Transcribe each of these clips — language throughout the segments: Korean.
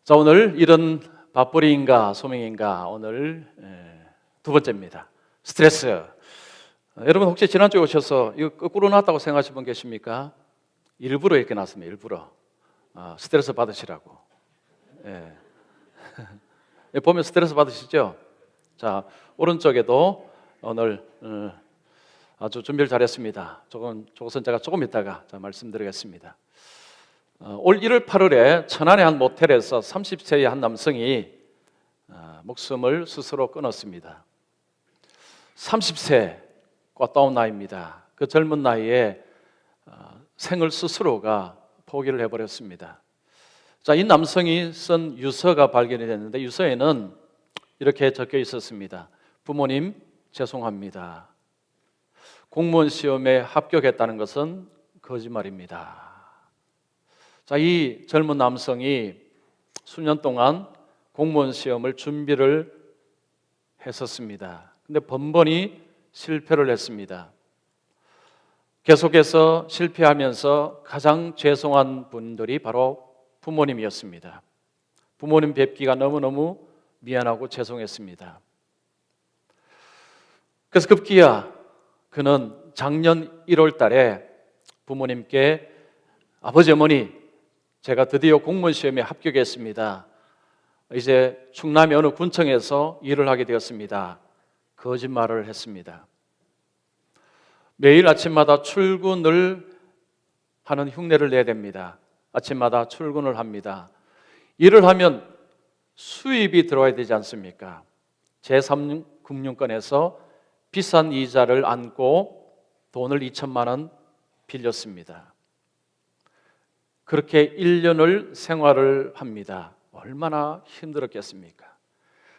자, 오늘 일은 밥벌이인가 소명인가 오늘 두 번째입니다. 스트레스. 여러분 혹시 지난주에 오셔서 이거 거꾸로 놨다고 생각하시는 분 계십니까? 일부러 이렇게 놨습니다. 일부러 스트레스 받으시라고. 보면 스트레스 받으시죠? 자, 오른쪽에도 오늘 아주 준비를 잘했습니다. 저것은 제가 조금 이따가 말씀드리겠습니다. 올 1월 8월에 천안의 한 모텔에서 30세의 한 남성이 목숨을 스스로 끊었습니다. 30세 꽈따온 나이입니다. 그 젊은 나이에 생을 스스로가 포기를 해버렸습니다. 자, 이 남성이 쓴 유서가 발견이 됐는데 유서에는 이렇게 적혀 있었습니다. 부모님 죄송합니다. 공무원 시험에 합격했다는 것은 거짓말입니다. 자, 이 젊은 남성이 수년 동안 공무원 시험을 준비를 했었습니다. 근데 번번이 실패를 했습니다. 계속해서 실패하면서 가장 죄송한 분들이 바로 부모님이었습니다. 부모님 뵙기가 너무너무 미안하고 죄송했습니다. 그래서 급기야 그는 작년 1월 달에 부모님께 아버지 어머니 제가 드디어 공무원 시험에 합격했습니다. 이제 충남의 어느 군청에서 일을 하게 되었습니다. 거짓말을 했습니다. 매일 아침마다 출근을 하는 흉내를 내야 됩니다. 아침마다 출근을 합니다. 일을 하면 수입이 들어와야 되지 않습니까? 제3금융권에서 비싼 이자를 안고 돈을 2천만 원 빌렸습니다. 그렇게 1년을 생활을 합니다. 얼마나 힘들었겠습니까?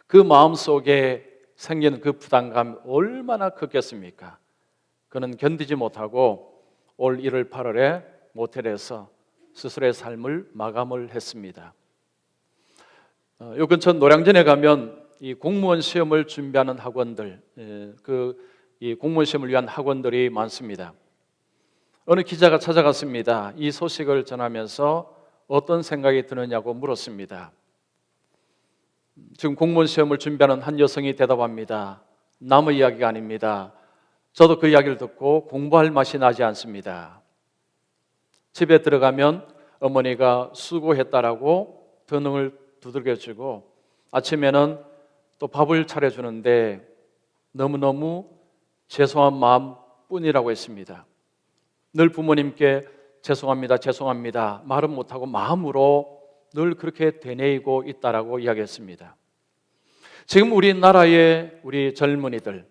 그 마음속에 생기는 그 부담감 얼마나 컸겠습니까? 그는 견디지 못하고 올 1월 8월에 모텔에서 스스로의 삶을 마감을 했습니다. 요 근처 노량진에 가면 이 공무원 시험을 준비하는 학원들, 이 공무원 시험을 위한 학원들이 많습니다. 어느 기자가 찾아갔습니다. 이 소식을 전하면서 어떤 생각이 드느냐고 물었습니다. 지금 공무원 시험을 준비하는 한 여성이 대답합니다. 남의 이야기가 아닙니다. 저도 그 이야기를 듣고 공부할 맛이 나지 않습니다. 집에 들어가면 어머니가 수고했다라고 등을 두들겨주고 아침에는 또 밥을 차려주는데 너무너무 죄송한 마음뿐이라고 했습니다. 늘 부모님께 죄송합니다, 죄송합니다 말은 못하고 마음으로 늘 그렇게 되뇌이고 있다라고 이야기했습니다. 지금 우리나라의 우리 젊은이들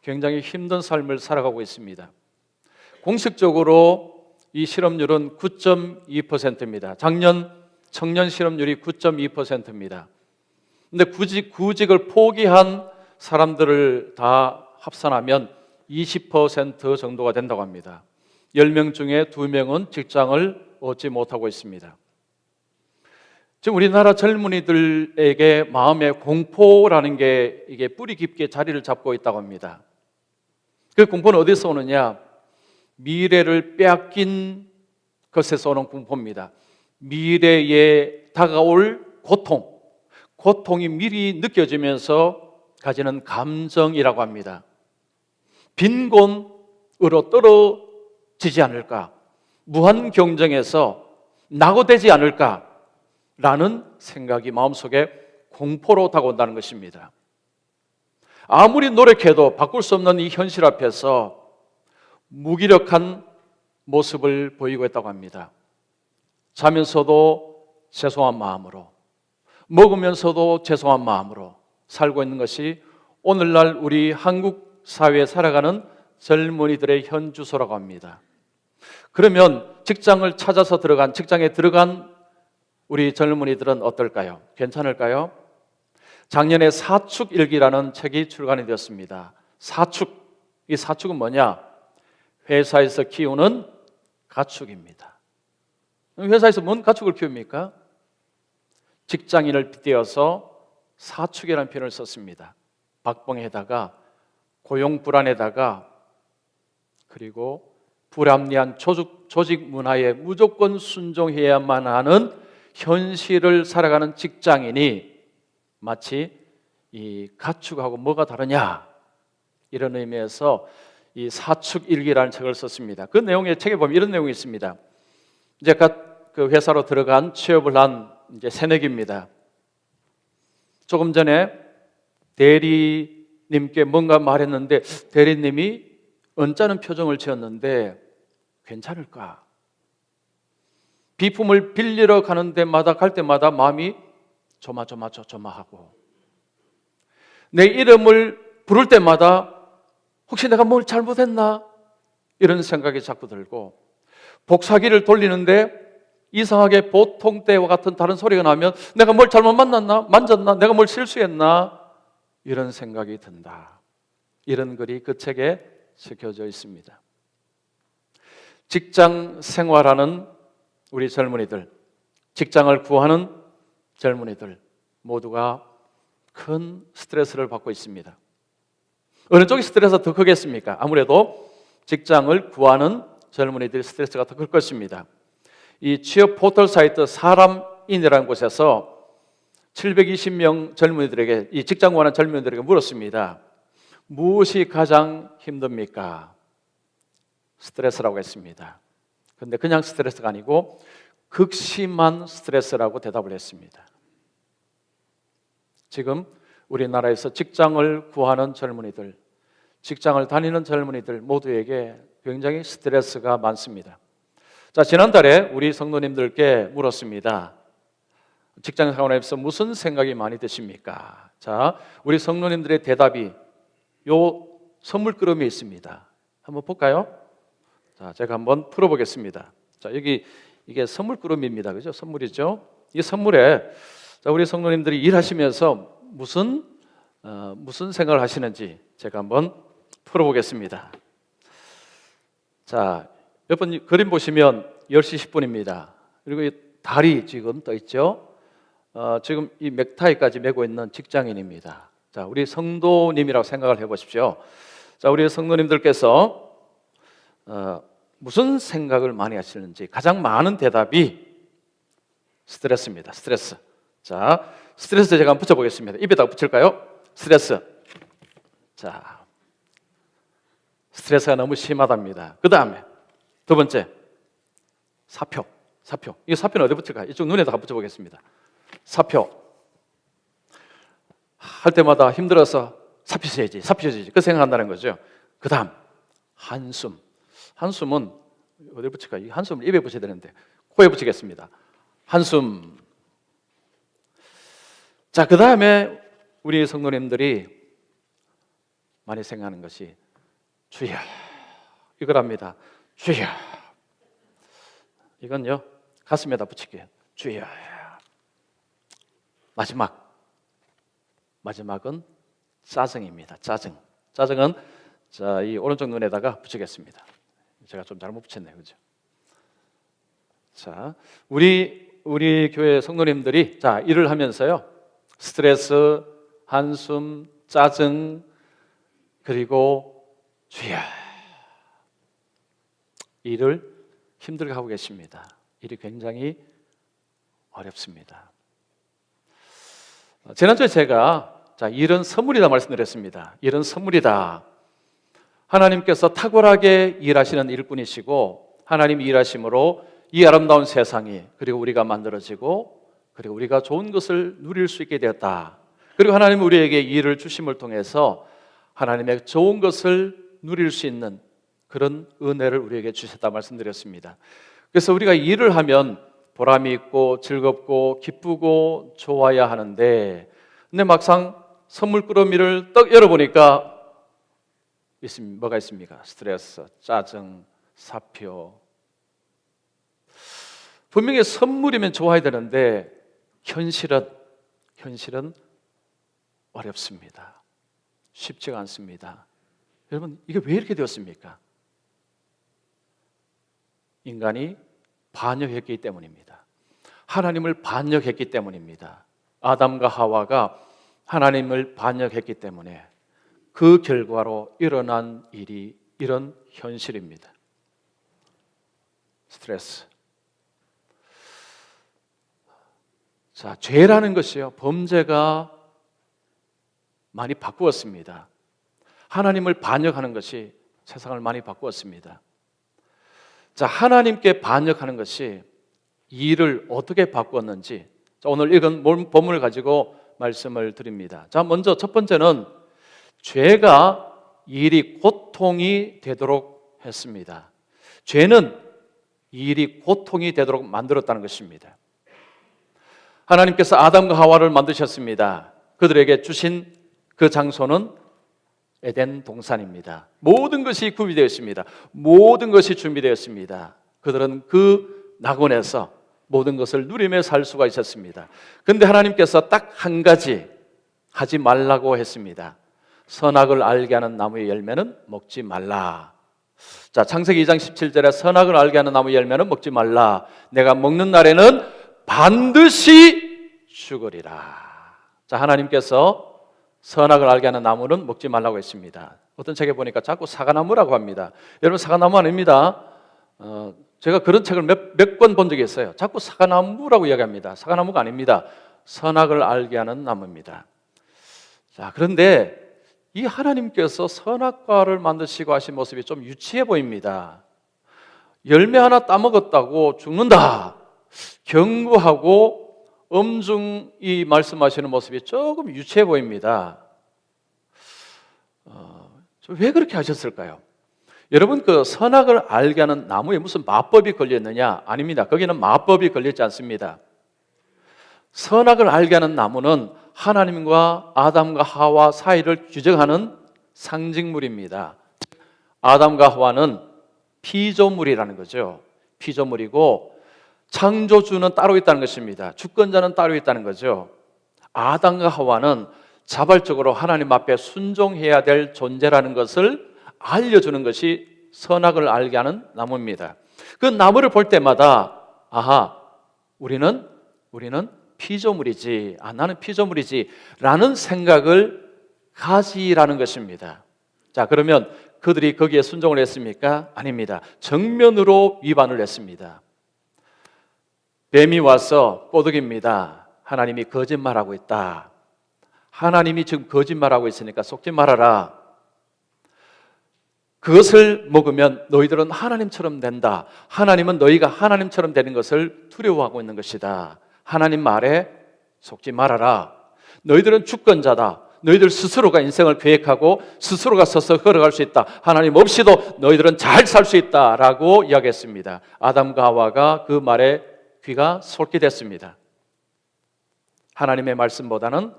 굉장히 힘든 삶을 살아가고 있습니다. 공식적으로 이 실업률은 9.2%입니다. 작년 청년 실업률이 9.2%입니다. 근데 구직을 포기한 사람들을 다 합산하면 20% 정도가 된다고 합니다. 10명 중에 2명은 직장을 얻지 못하고 있습니다. 지금 우리나라 젊은이들에게 마음의 공포라는 게 이게 뿌리 깊게 자리를 잡고 있다고 합니다. 그 공포는 어디서 오느냐? 미래를 빼앗긴 것에서 오는 공포입니다. 미래에 다가올 고통이 미리 느껴지면서 가지는 감정이라고 합니다. 빈곤으로 떨어지지 않을까? 무한 경쟁에서 낙오되지 않을까라는 생각이 마음속에 공포로 다가온다는 것입니다. 아무리 노력해도 바꿀 수 없는 이 현실 앞에서 무기력한 모습을 보이고 있다고 합니다. 자면서도 죄송한 마음으로, 먹으면서도 죄송한 마음으로 살고 있는 것이 오늘날 우리 한국 사회에 살아가는 젊은이들의 현주소라고 합니다. 그러면 직장에 들어간 우리 젊은이들은 어떨까요? 괜찮을까요? 작년에 사축일기라는 책이 출간이 되었습니다. 이 사축은 뭐냐? 회사에서 키우는 가축입니다. 회사에서 뭔 가축을 키웁니까? 직장인을 빗대어서 사축이라는 표현을 썼습니다. 박봉에다가 고용 불안에다가 그리고 불합리한 조직 문화에 무조건 순종해야만 하는 현실을 살아가는 직장인이 마치 이 가축하고 뭐가 다르냐, 이런 의미에서 이 사축일기라는 책을 썼습니다. 그 내용의 책에 보면 이런 내용이 있습니다. 이제 그 회사로 들어간 취업을 한 이제 새내기입니다. 조금 전에 대리님께 뭔가 말했는데 대리님이 언짢은 표정을 지었는데 괜찮을까? 비품을 빌리러 가는 데마다 갈 때마다 마음이 조마조마하고, 내 이름을 부를 때마다 혹시 내가 뭘 잘못했나? 이런 생각이 자꾸 들고, 복사기를 돌리는데 이상하게 보통 때와 같은 다른 소리가 나면 내가 뭘 잘못 만졌나? 내가 뭘 실수했나? 이런 생각이 든다. 이런 글이 그 책에 새겨져 있습니다. 직장 생활하는 우리 젊은이들, 직장을 구하는 젊은이들 모두가 큰 스트레스를 받고 있습니다. 어느 쪽이 스트레스가 더 크겠습니까? 아무래도 직장을 구하는 젊은이들의 스트레스가 더 클 것입니다. 이 취업 포털 사이트 사람인이라는 곳에서 720명 젊은이들에게, 이 직장 구하는 젊은이들에게 물었습니다. 무엇이 가장 힘듭니까? 스트레스라고 했습니다. 그런데 그냥 스트레스가 아니고 극심한 스트레스라고 대답을 했습니다. 지금 우리나라에서 직장을 구하는 젊은이들, 직장을 다니는 젊은이들 모두에게 굉장히 스트레스가 많습니다. 자, 지난달에 우리 성도님들께 물었습니다. 직장 생활에서 무슨 생각이 많이 드십니까? 자, 우리 성도님들의 대답이 요 선물그릇에 있습니다. 한번 볼까요? 자, 제가 한번 풀어보겠습니다. 자, 여기 이게 선물그릇입니다. 그죠? 선물이죠? 이 선물에 자, 우리 성도님들이 일하시면서 무슨 생각을 하시는지 제가 한번 풀어보겠습니다. 자, 여러분 그림 보시면 10시 10분입니다. 그리고 이 달이 지금 떠 있죠. 지금 이 넥타이까지 메고 있는 직장인입니다. 자, 우리 성도님이라고 생각을 해보십시오. 자, 우리 성도님들께서 무슨 생각을 많이 하시는지 가장 많은 대답이 스트레스입니다. 스트레스. 자, 스트레스 제가 한번 붙여보겠습니다. 입에다가 붙일까요? 스트레스. 자, 스트레스가 너무 심하답니다. 그 다음에 두 번째, 사표. 이 사표는 어디 붙일까요? 이쪽 눈에다가 붙여보겠습니다. 사표. 할 때마다 힘들어서 사표 써야지. 그 생각한다는 거죠. 그 다음, 한숨. 한숨은 어디 붙일까요? 이 한숨을 입에 붙여야 되는데 코에 붙이겠습니다. 한숨. 자, 그 다음에 우리 성도님들이 많이 생각하는 것이 주여, 이거랍니다. 주여. 이건요, 가슴에다 붙일게요. 주여. 마지막은 짜증입니다. 짜증은 자, 이 오른쪽 눈에다가 붙이겠습니다. 제가 좀 잘못 붙였네요. 그죠? 자, 우리 교회 성도님들이 자, 일을 하면서요, 스트레스, 한숨, 짜증, 그리고 주여, 일을 힘들게 하고 계십니다. 일이 굉장히 어렵습니다. 지난주에 제가 자, 일은 선물이다 말씀드렸습니다. 일은 선물이다. 하나님께서 탁월하게 일하시는 일꾼이시고 하나님 일하심으로 이 아름다운 세상이, 그리고 우리가 만들어지고, 그리고 우리가 좋은 것을 누릴 수 있게 되었다. 그리고 하나님은 우리에게 이 일을 주심을 통해서 하나님의 좋은 것을 누릴 수 있는 그런 은혜를 우리에게 주셨다 말씀드렸습니다. 그래서 우리가 일을 하면 보람이 있고 즐겁고 기쁘고 좋아야 하는데, 근데 막상 선물꾸러미를 떡 열어보니까 뭐가 있습니까? 스트레스, 짜증, 사표. 분명히 선물이면 좋아야 되는데 현실은 어렵습니다. 쉽지가 않습니다. 여러분, 이게 왜 이렇게 되었습니까? 인간이 반역했기 때문입니다. 하나님을 반역했기 때문입니다. 아담과 하와가 하나님을 반역했기 때문에 그 결과로 일어난 일이 이런 현실입니다. 스트레스. 자, 죄라는 것이요, 범죄가 많이 바꾸었습니다. 하나님을 반역하는 것이 세상을 많이 바꾸었습니다. 자, 하나님께 반역하는 것이 일을 어떻게 바꾸었는지, 자, 오늘 읽은 본문을 가지고 말씀을 드립니다. 자, 먼저 첫 번째는 죄가 일이 고통이 되도록 했습니다. 죄는 일이 고통이 되도록 만들었다는 것입니다. 하나님께서 아담과 하와를 만드셨습니다. 그들에게 주신 그 장소는 에덴 동산입니다. 모든 것이 구비되어 있습니다. 모든 것이 준비되었습니다. 그들은 그 낙원에서 모든 것을 누리며 살 수가 있었습니다. 그런데 하나님께서 딱 한 가지 하지 말라고 했습니다. 선악을 알게 하는 나무의 열매는 먹지 말라. 자, 창세기 2장 17절에 선악을 알게 하는 나무의 열매는 먹지 말라. 내가 먹는 날에는 반드시 죽으리라. 자, 하나님께서 선악을 알게 하는 나무는 먹지 말라고 했습니다. 어떤 책에 보니까 자꾸 사과나무라고 합니다. 여러분, 사과나무 아닙니다. 제가 그런 책을 몇 권 본 적이 있어요. 자꾸 사과나무라고 이야기합니다. 사과나무가 아닙니다. 선악을 알게 하는 나무입니다. 자, 그런데 이 하나님께서 선악과를 만드시고 하신 모습이 좀 유치해 보입니다. 열매 하나 따먹었다고 죽는다, 경고하고 엄중히 말씀하시는 모습이 조금 유치해 보입니다. 왜 그렇게 하셨을까요? 여러분, 그 선악을 알게 하는 나무에 무슨 마법이 걸렸느냐? 아닙니다. 거기는 마법이 걸렸지 않습니다. 선악을 알게 하는 나무는 하나님과 아담과 하와 사이를 규정하는 상징물입니다. 아담과 하와는 피조물이라는 거죠. 피조물이고 창조주는 따로 있다는 것입니다. 주권자는 따로 있다는 거죠. 아담과 하와는 자발적으로 하나님 앞에 순종해야 될 존재라는 것을 알려주는 것이 선악을 알게 하는 나무입니다. 그 나무를 볼 때마다 아하, 우리는 피조물이지, 나는 피조물이지 라는 생각을 가지라는 것입니다. 자, 그러면 그들이 거기에 순종을 했습니까? 아닙니다. 정면으로 위반을 했습니다. 뱀이 와서 꼬드깁니다. 하나님이 거짓말하고 있다. 하나님이 지금 거짓말하고 있으니까 속지 말아라. 그것을 먹으면 너희들은 하나님처럼 된다. 하나님은 너희가 하나님처럼 되는 것을 두려워하고 있는 것이다. 하나님 말에 속지 말아라. 너희들은 주권자다. 너희들 스스로가 인생을 계획하고 스스로가 서서 걸어갈 수 있다. 하나님 없이도 너희들은 잘 살 수 있다라고 이야기했습니다. 아담과 하와가 그 말에 귀가 솔깃했습니다. 하나님의 말씀보다는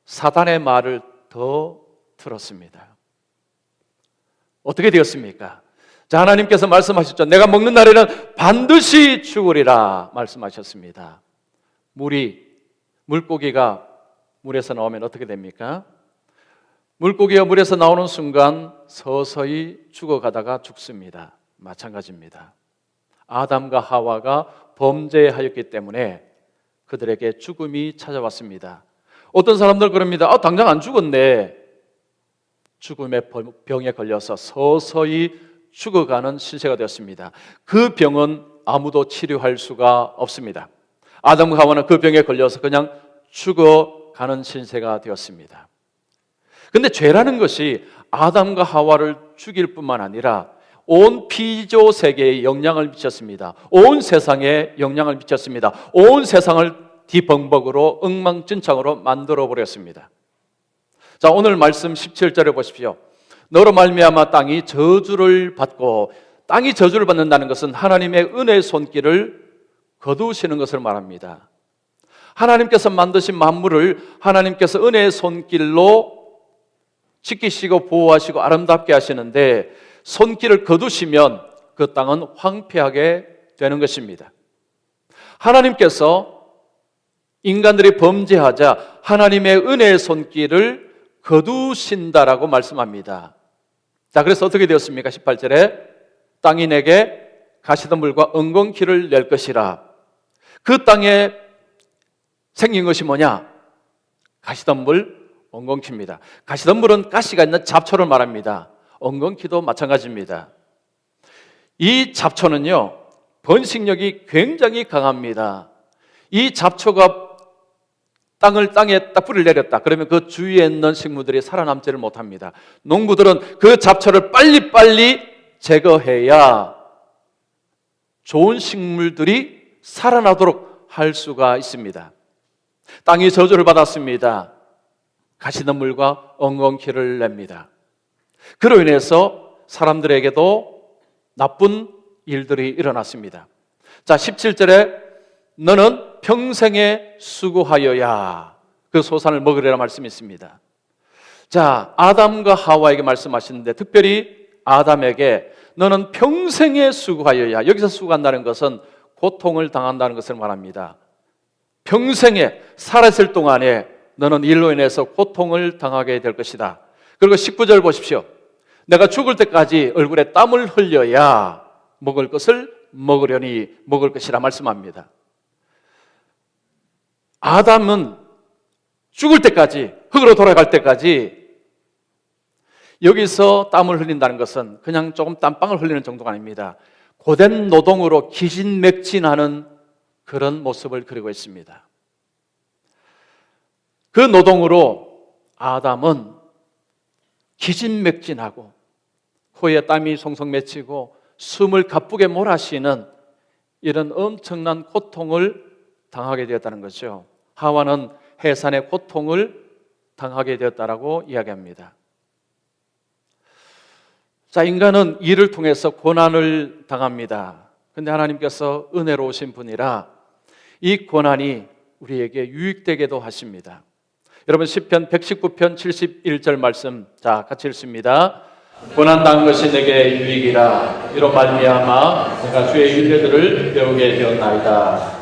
사단의 말을 더 들었습니다. 어떻게 되었습니까? 자, 하나님께서 말씀하셨죠. 내가 먹는 날에는 반드시 죽으리라 말씀하셨습니다. 물고기가 물에서 나오면 어떻게 됩니까? 물고기가 물에서 나오는 순간 서서히 죽어가다가 죽습니다. 마찬가지입니다. 아담과 하와가 범죄하였기 때문에 그들에게 죽음이 찾아왔습니다. 어떤 사람들 그럽니다. 당장 안 죽었네. 죽음의 병에 걸려서 서서히 죽어가는 신세가 되었습니다. 그 병은 아무도 치료할 수가 없습니다. 아담과 하와는 그 병에 걸려서 그냥 죽어가는 신세가 되었습니다. 그런데 죄라는 것이 아담과 하와를 죽일 뿐만 아니라 온 피조 세계에 영향을 미쳤습니다. 온 세상에 영향을 미쳤습니다. 온 세상을 뒤벙벅으로 엉망진창으로 만들어 버렸습니다. 자, 오늘 말씀 17절에 보십시오. 너로 말미암아 땅이 저주를 받고, 땅이 저주를 받는다는 것은 하나님의 은혜의 손길을 거두시는 것을 말합니다. 하나님께서 만드신 만물을 하나님께서 은혜의 손길로 지키시고 보호하시고 아름답게 하시는데 손길을 거두시면 그 땅은 황폐하게 되는 것입니다. 하나님께서 인간들이 범죄하자 하나님의 은혜의 손길을 거두신다라고 말씀합니다. 자, 그래서 어떻게 되었습니까? 18절에 땅이 내게 가시덤불과 엉겅퀴를 낼 것이라. 그 땅에 생긴 것이 뭐냐? 가시덤불, 엉겅퀴입니다. 가시덤불은 가시가 있는 잡초를 말합니다. 엉겅퀴도 마찬가지입니다. 이 잡초는요, 번식력이 굉장히 강합니다. 이 잡초가 땅에 딱 뿌리를 내렸다. 그러면 그 주위에 있는 식물들이 살아남지를 못합니다. 농부들은 그 잡초를 빨리빨리 제거해야 좋은 식물들이 살아나도록 할 수가 있습니다. 땅이 저주를 받았습니다. 가시덤불과 엉겅퀴를 냅니다. 그로 인해서 사람들에게도 나쁜 일들이 일어났습니다. 자, 17절에 너는 평생에 수고하여야 그 소산을 먹으리라 말씀이 있습니다. 자, 아담과 하와에게 말씀하시는데 특별히 아담에게 너는 평생에 수고하여야, 여기서 수고한다는 것은 고통을 당한다는 것을 말합니다. 평생에 살았을 동안에 너는 일로 인해서 고통을 당하게 될 것이다. 그리고 19절 보십시오. 내가 죽을 때까지 얼굴에 땀을 흘려야 먹을 것을 먹으려니 먹을 것이라 말씀합니다. 아담은 죽을 때까지, 흙으로 돌아갈 때까지 여기서 땀을 흘린다는 것은 그냥 조금 땀방울 흘리는 정도가 아닙니다. 고된 노동으로 기진맥진하는 그런 모습을 그리고 있습니다. 그 노동으로 아담은 기진맥진하고 코에 땀이 송송 맺히고 숨을 가쁘게 몰아쉬는 이런 엄청난 고통을 당하게 되었다는 거죠. 하와는 해산의 고통을 당하게 되었다라고 이야기합니다. 자, 인간은 일을 통해서 고난을 당합니다. 그런데 하나님께서 은혜로우신 분이라 이 고난이 우리에게 유익되게도 하십니다. 여러분 시편 119편 71절 말씀, 자 같이 읽습니다. 고난당한 것이 내게 유익이라 이로 말미암아 내가 주의 율례들을 배우게 되었나이다.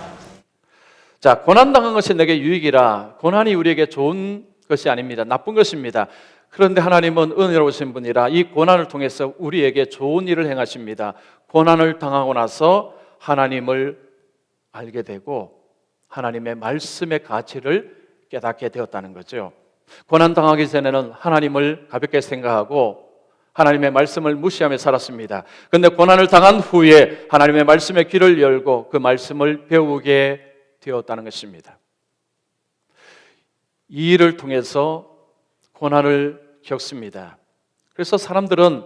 자, 고난당한 것이 내게 유익이라, 고난이 우리에게 좋은 것이 아닙니다. 나쁜 것입니다. 그런데 하나님은 은혜로우신 분이라 이 고난을 통해서 우리에게 좋은 일을 행하십니다. 고난을 당하고 나서 하나님을 알게 되고 하나님의 말씀의 가치를 깨닫게 되었다는 거죠. 고난 당하기 전에는 하나님을 가볍게 생각하고 하나님의 말씀을 무시하며 살았습니다. 그런데 고난을 당한 후에 하나님의 말씀의 귀를 열고 그 말씀을 배우게 되었다는 것입니다. 이 일을 통해서 고난을 겪습니다. 그래서 사람들은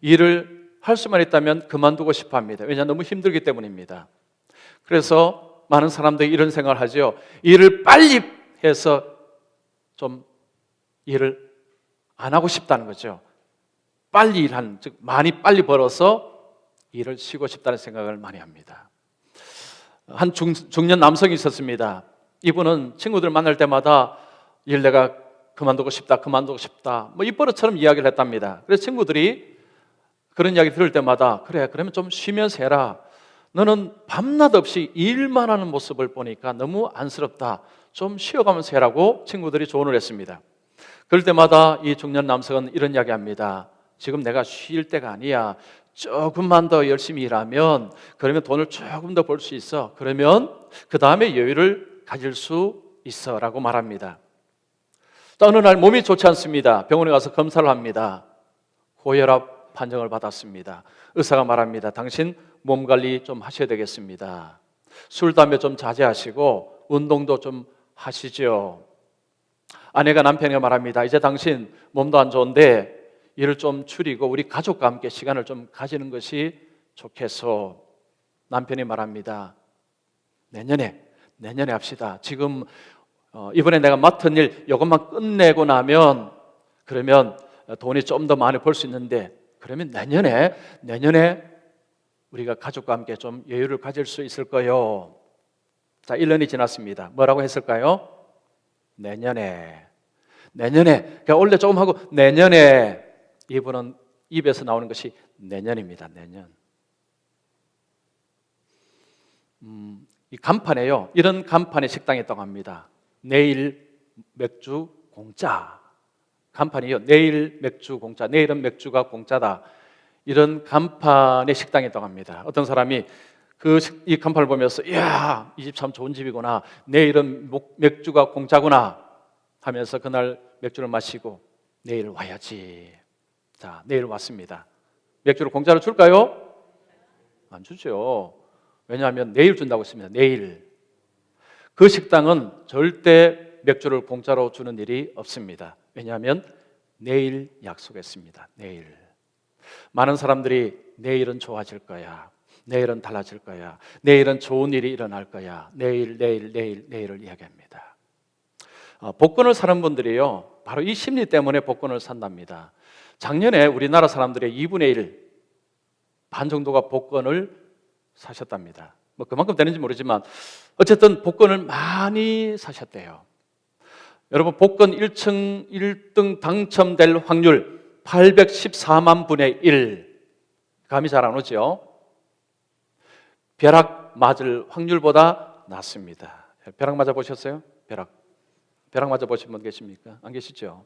일을 할 수만 있다면 그만두고 싶어 합니다. 왜냐하면 너무 힘들기 때문입니다. 그래서 많은 사람들이 이런 생각을 하죠. 일을 빨리 해서 좀 일을 안 하고 싶다는 거죠. 빨리 일하는, 즉 많이 빨리 벌어서 일을 쉬고 싶다는 생각을 많이 합니다. 한 중년 남성이 있었습니다. 이분은 친구들 만날 때마다 일 내가 그만두고 싶다 뭐 입버릇처럼 이야기를 했답니다. 그래서 친구들이 그런 이야기 들을 때마다 그래, 그러면 좀 쉬면서 해라. 너는 밤낮 없이 일만 하는 모습을 보니까 너무 안쓰럽다. 좀 쉬어가면서 해라고 친구들이 조언을 했습니다. 그럴 때마다 이 중년 남성은 이런 이야기합니다. 지금 내가 쉴 때가 아니야. 조금만 더 열심히 일하면 그러면 돈을 조금 더 벌 수 있어. 그러면 그 다음에 여유를 가질 수 있어 라고 말합니다. 또 어느 날 몸이 좋지 않습니다. 병원에 가서 검사를 합니다. 고혈압 판정을 받았습니다. 의사가 말합니다. 당신 몸 관리 좀 하셔야 되겠습니다. 술, 담배 좀 자제하시고 운동도 좀 하시죠. 아내가 남편에게 말합니다. 이제 당신 몸도 안 좋은데 일을 좀 줄이고 우리 가족과 함께 시간을 좀 가지는 것이 좋겠소. 남편이 말합니다. 내년에 합시다. 지금 이번에 내가 맡은 일 이것만 끝내고 나면 그러면 돈이 좀 더 많이 벌 수 있는데 그러면 내년에 우리가 가족과 함께 좀 여유를 가질 수 있을 거요. 자, 1년이 지났습니다. 뭐라고 했을까요? 내년에. 그러니까 원래 조금 하고 내년에. 이분은 입에서 나오는 것이 내년입니다. 내년. 이 간판에요. 이런 간판에 식당이 있다고 합니다. 내일 맥주 공짜. 간판이요. 내일 맥주 공짜. 내일은 맥주가 공짜다. 이런 간판의 식당이 있다고 합니다. 어떤 사람이 이 간판을 보면서 이야, 이 집 참 좋은 집이구나. 내일은 맥주가 공짜구나 하면서 그날 맥주를 마시고 내일 와야지. 자, 내일 왔습니다. 맥주를 공짜로 줄까요? 안 주죠. 왜냐하면 내일 준다고 했습니다. 내일. 그 식당은 절대 맥주를 공짜로 주는 일이 없습니다. 왜냐하면 내일 약속했습니다. 내일. 많은 사람들이 내일은 좋아질 거야. 내일은 달라질 거야. 내일은 좋은 일이 일어날 거야. 내일을 이야기합니다. 복권을 사는 분들이요, 바로 이 심리 때문에 복권을 산답니다. 작년에 우리나라 사람들의 2분의 1, 반 정도가 복권을 사셨답니다. 뭐 그만큼 되는지 모르지만 어쨌든 복권을 많이 사셨대요. 여러분, 복권 1등 당첨될 확률 814만 분의 1. 감이 잘 안 오죠? 벼락 맞을 확률보다 낮습니다. 벼락 맞아 보셨어요? 벼락 맞아 보신 분 계십니까? 안 계시죠?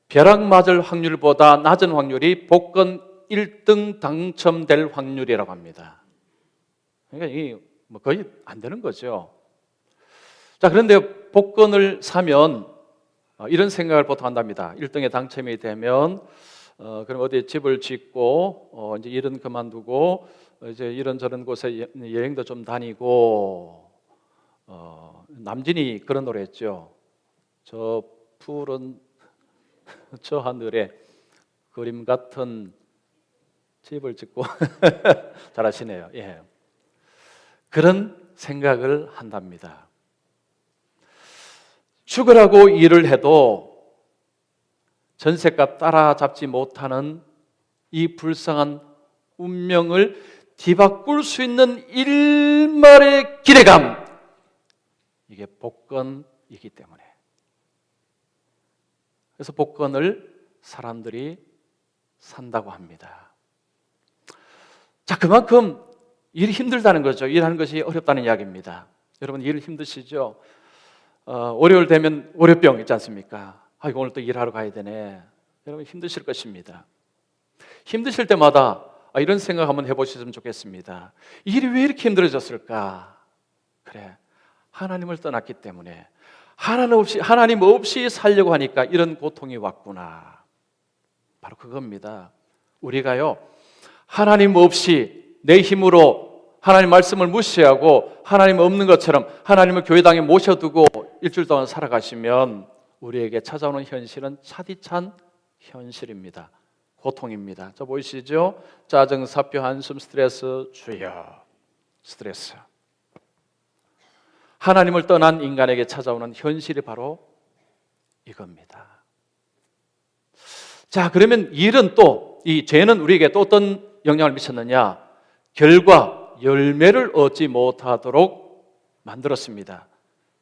벼락 맞을 확률보다 낮은 확률이 복권 1등 당첨될 확률이라고 합니다. 그러니까 이게 뭐 거의 안 되는 거죠. 자, 그런데 복권을 사면 이런 생각을 보통 한답니다. 1등에 당첨이 되면 그럼 어디 집을 짓고 이제 일은 그만두고 이제 이런저런 곳에 여행도 좀 다니고, 남진이 그런 노래 했죠. 저 푸른 저 하늘에 그림 같은 집을 짓고 잘하시네요. 예. 그런 생각을 한답니다. 죽으라고 일을 해도 전셋값 따라잡지 못하는 이 불쌍한 운명을 뒤바꿀 수 있는 일말의 기대감, 이게 복권이기 때문에. 그래서 복권을 사람들이 산다고 합니다. 자, 그만큼 일이 힘들다는 거죠. 일하는 것이 어렵다는 이야기입니다. 여러분, 일 힘드시죠? 월요일 되면 월요병 있지 않습니까? 이거 오늘 또 일하러 가야 되네. 여러분, 힘드실 것입니다. 힘드실 때마다 이런 생각 한번 해보셨으면 좋겠습니다. 일이 왜 이렇게 힘들어졌을까? 그래, 하나님을 떠났기 때문에, 하나님 없이 살려고 하니까 이런 고통이 왔구나. 바로 그겁니다. 우리가요, 하나님 없이 내 힘으로 하나님 말씀을 무시하고 하나님 없는 것처럼 하나님을 교회당에 모셔두고 일주일 동안 살아가시면 우리에게 찾아오는 현실은 차디찬 현실입니다. 고통입니다. 저 보이시죠? 짜증, 사표, 한숨, 스트레스, 주여, 스트레스. 하나님을 떠난 인간에게 찾아오는 현실이 바로 이겁니다. 자, 그러면 일은 또, 이 죄는 우리에게 또 어떤 영향을 미쳤느냐? 결과, 열매를 얻지 못하도록 만들었습니다.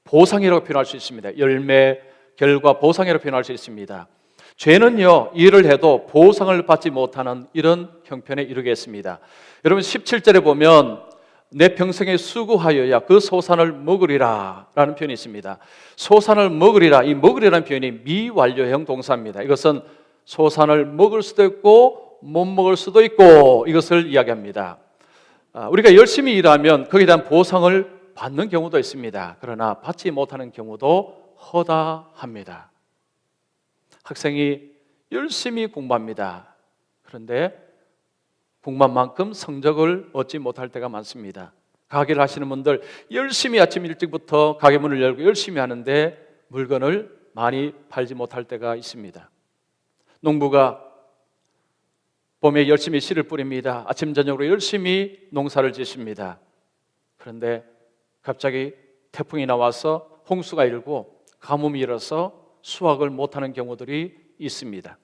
보상이라고 표현할 수 있습니다. 열매, 결과, 보상이라고 표현할 수 있습니다. 죄는요, 일을 해도 보상을 받지 못하는 이런 형편에 이르게 했습니다. 여러분, 17절에 보면 내 평생에 수고하여야 그 소산을 먹으리라 라는 표현이 있습니다. 소산을 먹으리라, 이 먹으리라는 표현이 미완료형 동사입니다. 이것은 소산을 먹을 수도 있고 못 먹을 수도 있고, 이것을 이야기합니다. 우리가 열심히 일하면 거기에 대한 보상을 받는 경우도 있습니다. 그러나 받지 못하는 경우도 허다합니다. 학생이 열심히 공부합니다. 그런데 공부만큼 성적을 얻지 못할 때가 많습니다. 가게를 하시는 분들 열심히 아침 일찍부터 가게 문을 열고 열심히 하는데 물건을 많이 팔지 못할 때가 있습니다. 농부가 봄에 열심히 씨를 뿌립니다. 아침 저녁으로 열심히 농사를 짓습니다. 그런데 갑자기 태풍이 나와서 홍수가 일고 가뭄이 일어서 수확을 못하는 경우들이 있습니다.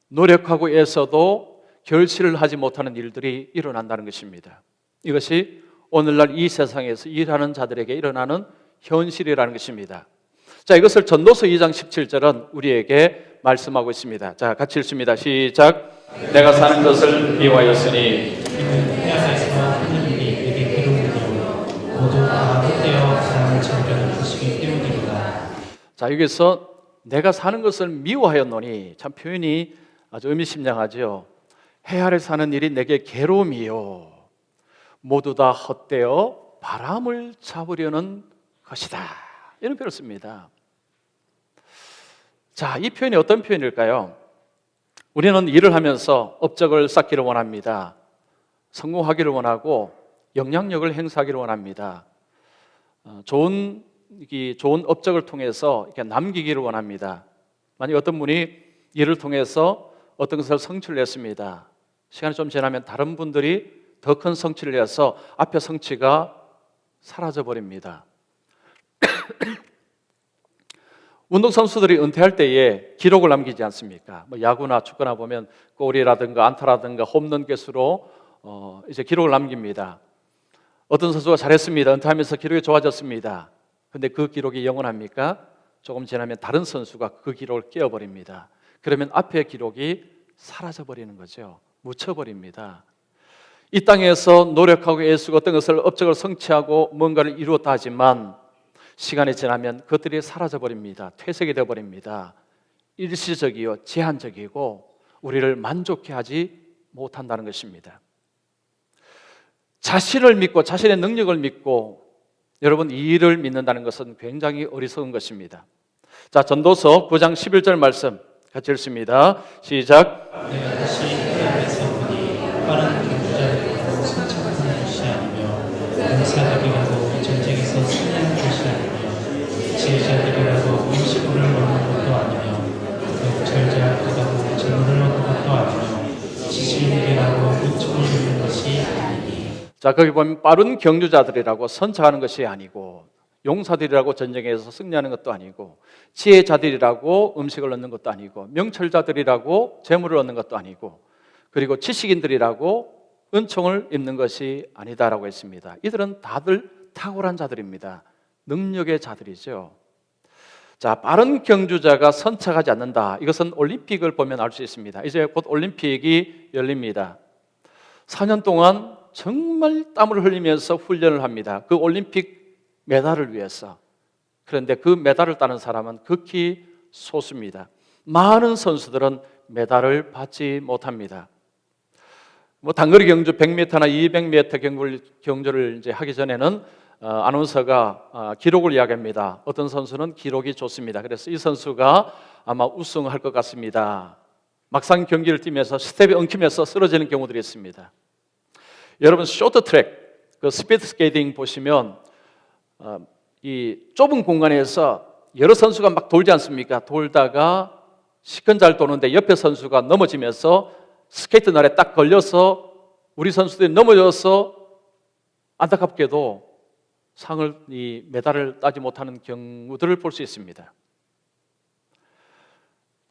노력하고 애써도 결실을 하지 못하는 일들이 일어난다는 것입니다. 이것이 오늘날 이 세상에서 일하는 자들에게 일어나는 현실이라는 것입니다. 자, 이것을 전도서 2장 17절은 우리에게 말씀하고 있습니다. 자, 같이 읽습니다. 시작. 내가 사는 것을 미워하였으니 자, 여기서 내가 사는 것을 미워하였노니, 참 표현이 아주 의미심장하죠. 해아래 사는 일이 내게 괴로움이요 모두 다 헛되어 바람을 잡으려는 것이다, 이런 표현을 씁니다. 자, 이 표현이 어떤 표현일까요? 우리는 일을 하면서 업적을 쌓기를 원합니다. 성공하기를 원하고 영향력을 행사하기를 원합니다. 좋은 업적을 통해서 이렇게 남기기를 원합니다. 만약 어떤 분이 일을 통해서 어떤 것을 성취를 했습니다. 시간이 좀 지나면 다른 분들이 더 큰 성취를 내서 앞에 성취가 사라져 버립니다. 운동선수들이 은퇴할 때에 기록을 남기지 않습니까? 야구나 축구나 보면 골이라든가 안타라든가 홈런 개수로 이제 기록을 남깁니다. 어떤 선수가 잘했습니다. 은퇴하면서 기록이 좋아졌습니다. 근데 그 기록이 영원합니까? 조금 지나면 다른 선수가 그 기록을 깨어버립니다. 그러면 앞의 기록이 사라져버리는 거죠. 묻혀버립니다. 이 땅에서 노력하고 애쓰고 어떤 것을 업적을 성취하고 뭔가를 이루었다 하지만 시간이 지나면 그것들이 사라져버립니다. 퇴색이 되어버립니다. 일시적이요, 제한적이고 우리를 만족해 하지 못한다는 것입니다. 자신을 믿고 자신의 능력을 믿고 여러분 이 일을 믿는다는 것은 굉장히 어리석은 것입니다. 자, 전도서 9장 11절 말씀 같이 읽습니다. 시작. 내가 다시 그 앞에서 보니 빠른 경주자들이라도 승천하는 것이 아니며 용사들이라도 전쟁에서 승리하는 것이 아니며 지혜자들이라도 음식물을 먹는 것도 아니며 잘 자라다고 재물을 얻는 것도 아니며 지식인에게라도 은총을 주는 것이 아니니. 자, 거기 보면 빠른 경주자들이라고 선착하는 것이 아니고 용사들이라고 전쟁에서 승리하는 것도 아니고 지혜자들이라고 음식을 얻는 것도 아니고 명철자들이라고 재물을 얻는 것도 아니고 그리고 지식인들이라고 은총을 입는 것이 아니다라고 했습니다. 이들은 다들 탁월한 자들입니다. 능력의 자들이죠. 자, 빠른 경주자가 선착하지 않는다. 이것은 올림픽을 보면 알 수 있습니다. 이제 곧 올림픽이 열립니다. 4년 동안 정말 땀을 흘리면서 훈련을 합니다. 그 올림픽 메달을 위해서. 그런데 그 메달을 따는 사람은 극히 소수입니다. 많은 선수들은 메달을 받지 못합니다. 단거리 경주 100m나 200m 경주를 이제 하기 전에는 아나운서가 기록을 이야기합니다. 어떤 선수는 기록이 좋습니다. 그래서 이 선수가 아마 우승할 것 같습니다. 막상 경기를 뛰면서 스텝에 엉키면서 쓰러지는 경우들이 있습니다. 여러분 쇼트트랙, 그 스피드 스케이팅 보시면 이 좁은 공간에서 여러 선수가 막 돌지 않습니까? 돌다가 시큰 잘 도는데 옆에 선수가 넘어지면서 스케이트 날에 딱 걸려서 우리 선수들이 넘어져서 안타깝게도 이 메달을 따지 못하는 경우들을 볼 수 있습니다.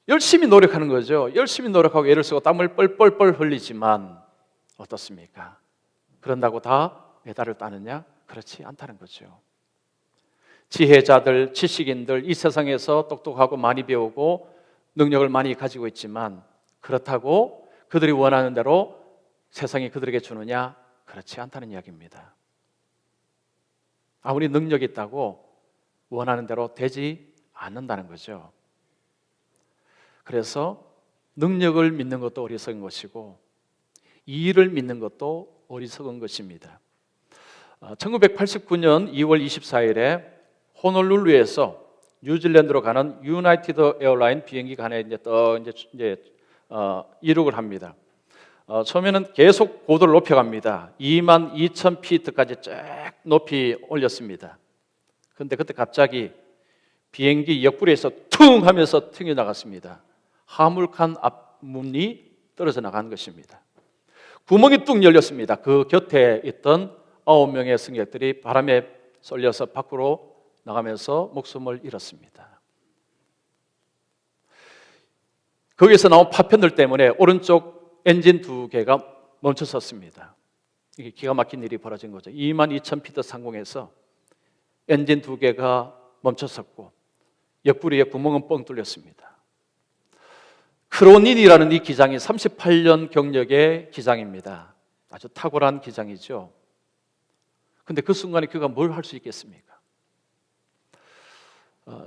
열심히 노력하는 거죠. 열심히 노력하고 애를 쓰고 땀을 뻘뻘뻘 흘리지만 어떻습니까? 그런다고 다 메달을 따느냐? 그렇지 않다는 거죠. 지혜자들, 지식인들, 이 세상에서 똑똑하고 많이 배우고 능력을 많이 가지고 있지만 그렇다고 그들이 원하는 대로 세상이 그들에게 주느냐? 그렇지 않다는 이야기입니다. 아무리 능력이 있다고 원하는 대로 되지 않는다는 거죠. 그래서 능력을 믿는 것도 어리석은 것이고 이 일을 믿는 것도 어리석은 것입니다. 1989년 2월 24일에 호놀룰루에서 뉴질랜드로 가는 유나이티드 에어라인 비행기가 하나 이륙을 합니다. 처음에는 계속 고도를 높여갑니다. 22,000피트까지 쫙 높이 올렸습니다. 그런데 그때 갑자기 비행기 옆구리에서 퉁 하면서 튕겨 나갔습니다. 화물칸 앞문이 떨어져 나간 것입니다. 구멍이 뚝 열렸습니다. 그 곁에 있던 9명의 승객들이 바람에 쏠려서 밖으로 나가면서 목숨을 잃었습니다. 거기서 나온 파편들 때문에 오른쪽 엔진 2개가 멈춰섰습니다. 이게 기가 막힌 일이 벌어진 거죠. 22,000피트 상공에서 엔진 2개가 멈춰섰고 옆구리에 구멍은 뻥 뚫렸습니다. 크로닌이라는 이 기장이 38년 경력의 기장입니다. 아주 탁월한 기장이죠. 근데 그 순간에 그가 뭘 할 수 있겠습니까?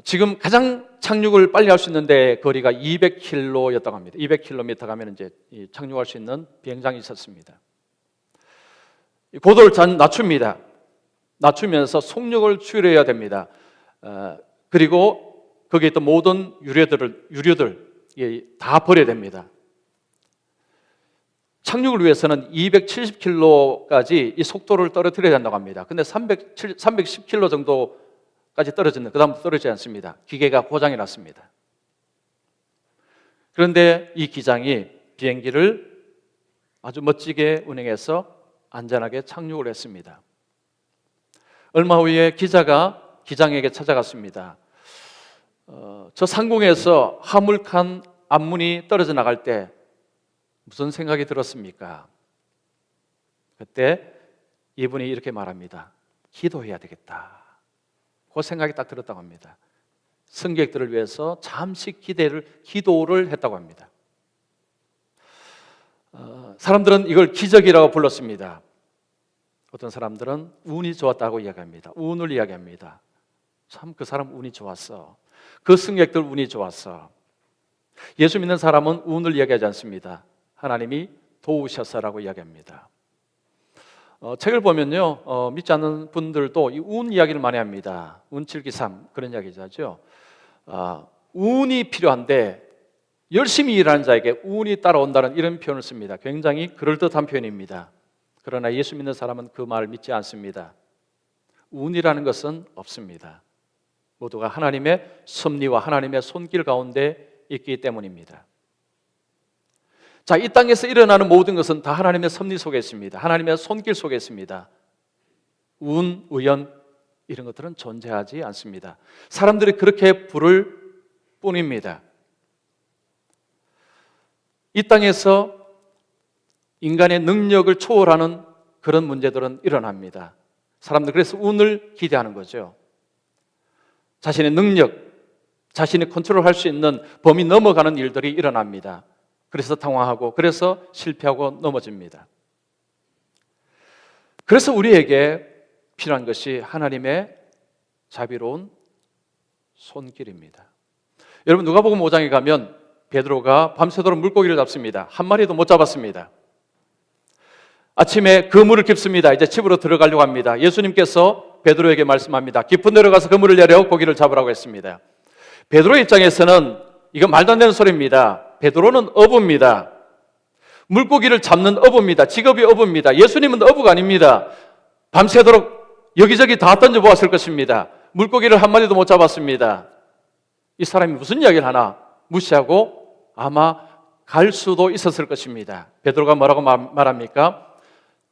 지금 가장 착륙을 빨리 할 수 있는데 거리가 200km였다고 합니다. 200km 가면 이제 착륙할 수 있는 비행장이 있었습니다. 고도를 낮춥니다. 낮추면서 속력을 줄여야 됩니다. 그리고 거기에 있던 모든 유료들 다 버려야 됩니다. 착륙을 위해서는 270km까지 이 속도를 떨어뜨려야 된다고 합니다. 근데 310km 정도까지 떨어졌는데 그 다음 떨어지지 않습니다. 기계가 고장이 났습니다. 그런데 이 기장이 비행기를 아주 멋지게 운행해서 안전하게 착륙을 했습니다. 얼마 후에 기자가 기장에게 찾아갔습니다. 저 상공에서 화물칸 앞문이 떨어져 나갈 때 무슨 생각이 들었습니까? 그때 이분이 이렇게 말합니다. 기도해야 되겠다. 그 생각이 딱 들었다고 합니다. 승객들을 위해서 잠시 기도를 했다고 합니다. 사람들은 이걸 기적이라고 불렀습니다. 어떤 사람들은 운이 좋았다고 이야기합니다. 운을 이야기합니다. 참 그 사람 운이 좋았어. 그 승객들 운이 좋았어. 예수 믿는 사람은 운을 이야기하지 않습니다. 하나님이 도우셨어라고 이야기합니다. 책을 보면요, 믿지 않는 분들도 이 운 이야기를 많이 합니다. 운칠기삼 그런 이야기죠. 운이 필요한데 열심히 일하는 자에게 운이 따라온다는 이런 표현을 씁니다. 굉장히 그럴듯한 표현입니다. 그러나 예수 믿는 사람은 그 말을 믿지 않습니다. 운이라는 것은 없습니다. 모두가 하나님의 섭리와 하나님의 손길 가운데 있기 때문입니다. 자, 이 땅에서 일어나는 모든 것은 다 하나님의 섭리 속에 있습니다. 하나님의 손길 속에 있습니다. 운, 우연 이런 것들은 존재하지 않습니다. 사람들이 그렇게 부를 뿐입니다. 이 땅에서 인간의 능력을 초월하는 그런 문제들은 일어납니다. 사람들 그래서 운을 기대하는 거죠. 자신의 능력, 자신이 컨트롤할 수 있는 범위 넘어가는 일들이 일어납니다. 그래서 당황하고 그래서 실패하고 넘어집니다. 그래서 우리에게 필요한 것이 하나님의 자비로운 손길입니다. 여러분 누가복음 5장에 가면 베드로가 밤새도록 물고기를 잡습니다. 한 마리도 못 잡았습니다. 아침에 그물을 깁습니다. 이제 집으로 들어가려고 합니다. 예수님께서 베드로에게 말씀합니다. 깊은 데로 가서 그물을 내려 고기를 잡으라고 했습니다. 베드로의 입장에서는 이거 말도 안 되는 소리입니다. 베드로는 어부입니다. 물고기를 잡는 어부입니다. 직업이 어부입니다. 예수님은 어부가 아닙니다. 밤새도록 여기저기 다 던져보았을 것입니다. 물고기를 한 마리도 못 잡았습니다. 이 사람이 무슨 이야기를 하나 무시하고 아마 갈 수도 있었을 것입니다. 베드로가 뭐라고 말합니까?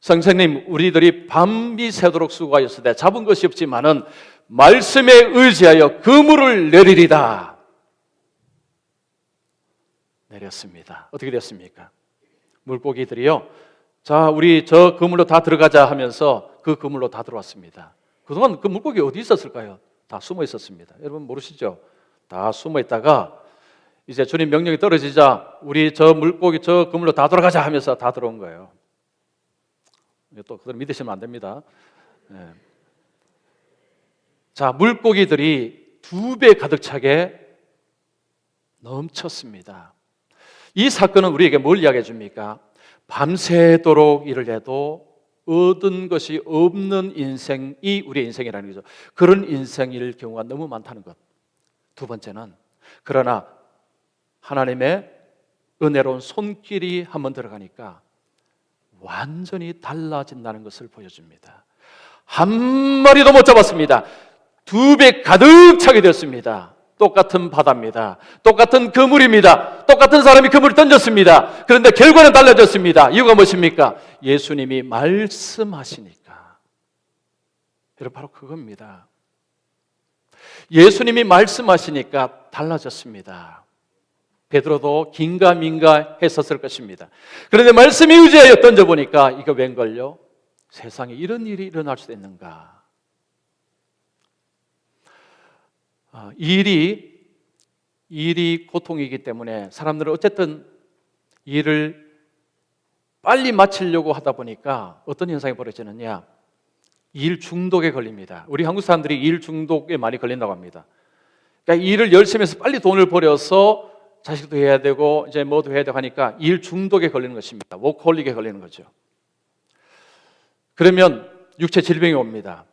선생님, 우리들이 밤이 새도록 수고하였으되 잡은 것이 없지만은 말씀에 의지하여 그물을 내리리다. 내렸습니다. 어떻게 됐습니까? 물고기들이요, 자, 우리 저 그물로 다 들어가자 하면서 그 그물로 다 들어왔습니다. 그동안 그 물고기 어디 있었을까요? 다 숨어 있었습니다. 여러분 모르시죠? 다 숨어 있다가 이제 주님 명령이 떨어지자 우리 저 물고기 저 그물로 다 들어가자 하면서 다 들어온 거예요. 또 그걸 믿으시면 안 됩니다. 네. 자, 물고기들이 2배 가득 차게 넘쳤습니다. 이 사건은 우리에게 뭘 이야기해 줍니까? 밤새도록 일을 해도 얻은 것이 없는 인생이 우리의 인생이라는 거죠. 그런 인생일 경우가 너무 많다는 것. 두 번째는 그러나 하나님의 은혜로운 손길이 한번 들어가니까 완전히 달라진다는 것을 보여줍니다. 한 마리도 못 잡았습니다. 2배 가득 차게 됐습니다. 똑같은 바다입니다. 똑같은 그물입니다. 똑같은 사람이 그물을 던졌습니다. 그런데 결과는 달라졌습니다. 이유가 무엇입니까? 예수님이 말씀하시니까. 여러분 바로 그겁니다. 예수님이 말씀하시니까 달라졌습니다. 베드로도 긴가민가 했었을 것입니다. 그런데 말씀에 의지하여 던져보니까 이거 웬걸요? 세상에 이런 일이 일어날 수도 있는가? 일이 고통이기 때문에 사람들은 어쨌든 일을 빨리 마치려고 하다 보니까 어떤 현상이 벌어지느냐? 일 중독에 걸립니다. 우리 한국 사람들이 일 중독에 많이 걸린다고 합니다. 그러니까 일을 열심히 해서 빨리 돈을 벌여서 자식도 해야 되고 이제 뭐도 해야 되고 하니까 일 중독에 걸리는 것입니다. 워커홀릭에 걸리는 거죠. 그러면 육체 질병이 옵니다.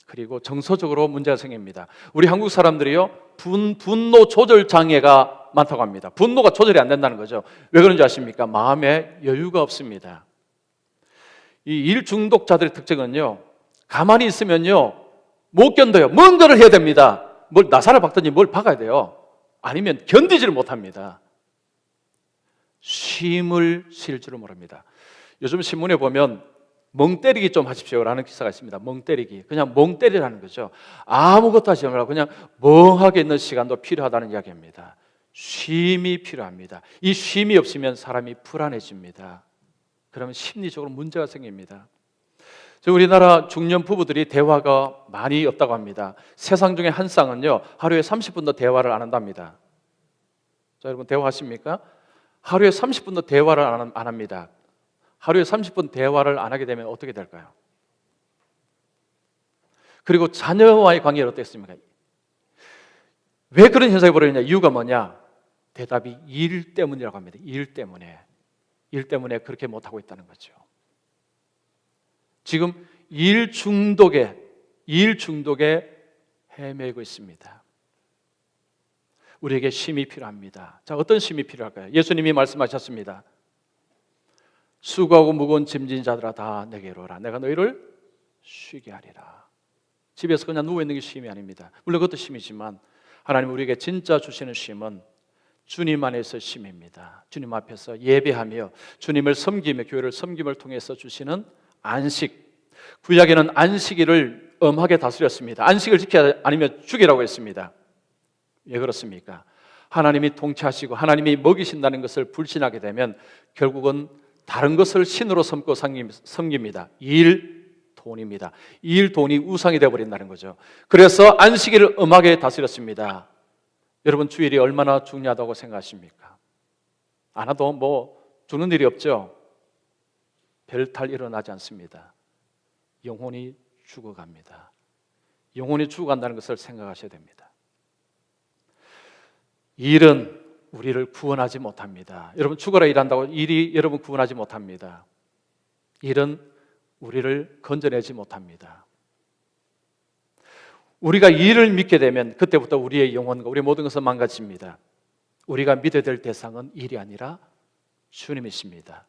그리고 정서적으로 문제가 생깁니다. 우리 한국 사람들이요, 분노 조절 장애가 많다고 합니다. 분노가 조절이 안 된다는 거죠. 왜 그런지 아십니까? 마음에 여유가 없습니다. 이 일 중독자들의 특징은요, 가만히 있으면요 못 견뎌요. 뭔가를 해야 됩니다. 뭘 나사를 박든지 뭘 박아야 돼요. 아니면 견디지를 못합니다. 쉼을 쉴 줄을 모릅니다. 요즘 신문에 보면 멍 때리기 좀 하십시오라는 기사가 있습니다. 멍 때리기. 그냥 멍 때리라는 거죠. 아무것도 하지 말고 그냥 멍하게 있는 시간도 필요하다는 이야기입니다. 쉼이 필요합니다. 이 쉼이 없으면 사람이 불안해집니다. 그러면 심리적으로 문제가 생깁니다. 우리나라 중년 부부들이 대화가 많이 없다고 합니다. 세상 중에 한 쌍은요 하루에 30분도 대화를 안 한답니다. 자, 여러분 대화하십니까? 하루에 30분도 대화를 안 합니다. 하루에 30분 대화를 안 하게 되면 어떻게 될까요? 그리고 자녀와의 관계는 어떻습니까? 왜 그런 현상이 벌어지냐? 이유가 뭐냐? 대답이 일 때문이라고 합니다. 일 때문에 그렇게 못하고 있다는 거죠. 지금 일 중독에 헤매고 있습니다. 우리에게 쉼이 필요합니다. 자, 어떤 쉼이 필요할까요? 예수님이 말씀하셨습니다. 수고하고 무거운 짐진 자들아 다 내게로 오라. 내가 너희를 쉬게 하리라. 집에서 그냥 누워있는 게 쉼이 아닙니다. 물론 그것도 쉼이지만 하나님 우리에게 진짜 주시는 쉼은 주님 안에서 쉼입니다. 주님 앞에서 예배하며 주님을 섬기며 교회를 섬김을 통해서 주시는 안식. 구약에는 안식일을 엄하게 다스렸습니다. 안식을 지켜야 아니면 죽이라고 했습니다. 왜 그렇습니까? 하나님이 통치하시고 하나님이 먹이신다는 것을 불신하게 되면 결국은 다른 것을 신으로 삼고 섬깁니다. 돈입니다. 돈이 우상이 되어버린다는 거죠. 그래서 안식일을 엄하게 다스렸습니다. 여러분 주일이 얼마나 중요하다고 생각하십니까? 안 와도 뭐 주는 일이 없죠. 별탈 일어나지 않습니다. 영혼이 죽어갑니다. 영혼이 죽어간다는 것을 생각하셔야 됩니다. 일은 우리를 구원하지 못합니다. 여러분 죽어라 일한다고 일이 여러분 구원하지 못합니다. 일은 우리를 건져내지 못합니다. 우리가 일을 믿게 되면 그때부터 우리의 영혼과 우리의 모든 것은 망가집니다. 우리가 믿어야 될 대상은 일이 아니라 주님이십니다.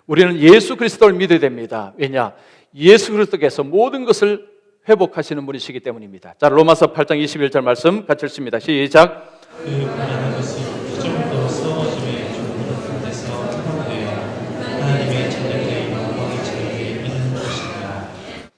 우리는 예수 그리스도를 믿어야 됩니다. 왜냐? 예수 그리스도께서 모든 것을 회복하시는 분이시기 때문입니다. 자, 로마서 8장 21절 말씀 같이 읽습니다. 시작. 그 가난한 것은 부정도 썩어짐에 종로로 데서 타락되어 하나님의 자녀들의 영광이 자기에게 이르는 것이니라.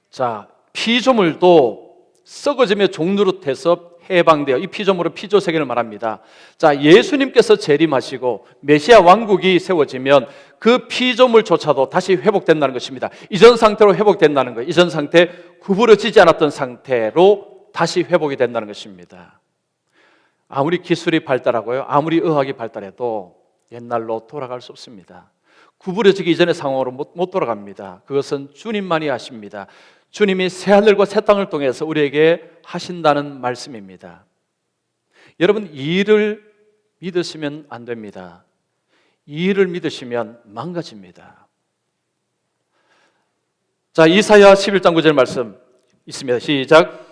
자, 피조물도 썩어지며 종노릇해서 해방되어 이 피조물은 피조 세계를 말합니다. 자, 예수님께서 재림하시고 메시아 왕국이 세워지면 그 피조물조차도 다시 회복된다는 것입니다. 이전 상태로 회복된다는 거예요. 이전 상태 구부러지지 않았던 상태로 다시 회복이 된다는 것입니다. 아무리 기술이 발달하고요, 아무리 의학이 발달해도 옛날로 돌아갈 수 없습니다. 구부러지기 이전의 상황으로 못 돌아갑니다. 그것은 주님만이 하십니다. 주님이 새하늘과 새 땅을 통해서 우리에게 하신다는 말씀입니다. 여러분, 일을 믿으시면 안 됩니다. 일을 믿으시면 망가집니다. 자, 이사야 11장 9절 말씀 있습니다. 시작.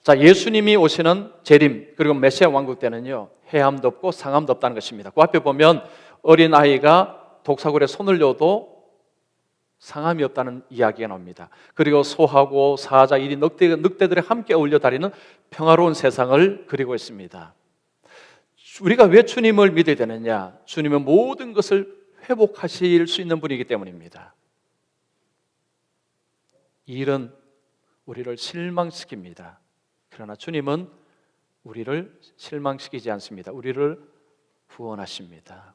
자, 예수님이 오시는 재림 그리고 메시아 왕국 때는요 해함도 없고 상함도 없다는 것입니다. 그 앞에 보면 어린 아이가 독사굴에 손을 넣어도 상함이 없다는 이야기가 나옵니다. 그리고 소하고 사자, 이리 늑대들이 함께 어울려 다니는 평화로운 세상을 그리고 있습니다. 우리가 왜 주님을 믿어야 되느냐? 주님은 모든 것을 회복하실 수 있는 분이기 때문입니다. 일은 우리를 실망시킵니다. 그러나 주님은 우리를 실망시키지 않습니다. 우리를 구원하십니다.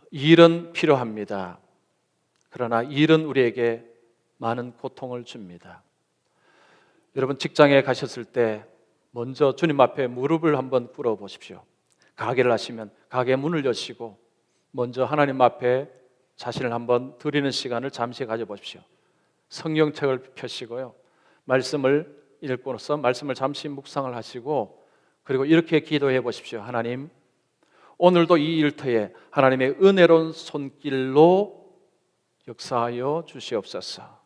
일은 필요합니다. 그러나 일은 우리에게 많은 고통을 줍니다. 여러분 직장에 가셨을 때 먼저 주님 앞에 무릎을 한번 꿇어 보십시오. 가게를 하시면 가게 문을 여시고 먼저 하나님 앞에 자신을 한번 드리는 시간을 잠시 가져보십시오. 성경책을 펴시고요, 말씀을 읽고서 말씀을 잠시 묵상을 하시고 그리고 이렇게 기도해 보십시오. 하나님, 오늘도 이 일터에 하나님의 은혜로운 손길로 역사하여 주시옵소서.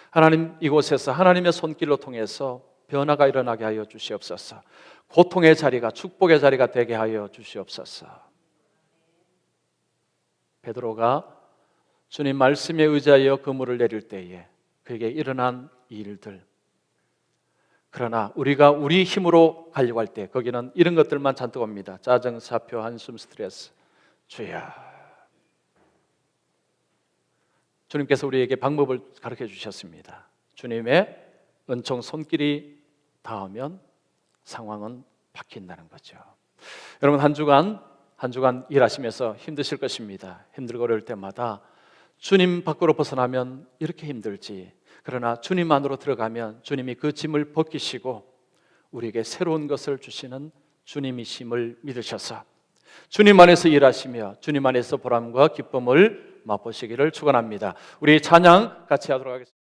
하나님, 이곳에서 하나님의 손길로 통해서 변화가 일어나게 하여 주시옵소서. 고통의 자리가 축복의 자리가 되게 하여 주시옵소서. 베드로가 주님 말씀에 의지하여 그물을 내릴 때에 그에게 일어난 일들, 그러나 우리가 우리 힘으로 가려고 할 때 거기는 이런 것들만 잔뜩 옵니다. 짜증, 사표, 한숨, 스트레스. 주여, 주님께서 우리에게 방법을 가르쳐 주셨습니다. 주님의 은총 손길이 닿으면 상황은 바뀐다는 거죠. 여러분, 한 주간 일하시면서 힘드실 것입니다. 힘들고 어려울 때마다 주님 밖으로 벗어나면 이렇게 힘들지, 그러나 주님 안으로 들어가면 주님이 그 짐을 벗기시고 우리에게 새로운 것을 주시는 주님이심을 믿으셔서 주님 안에서 일하시며 주님 안에서 보람과 기쁨을 맛보시기를 축원합니다. 우리 찬양 같이 하도록 하겠습니다.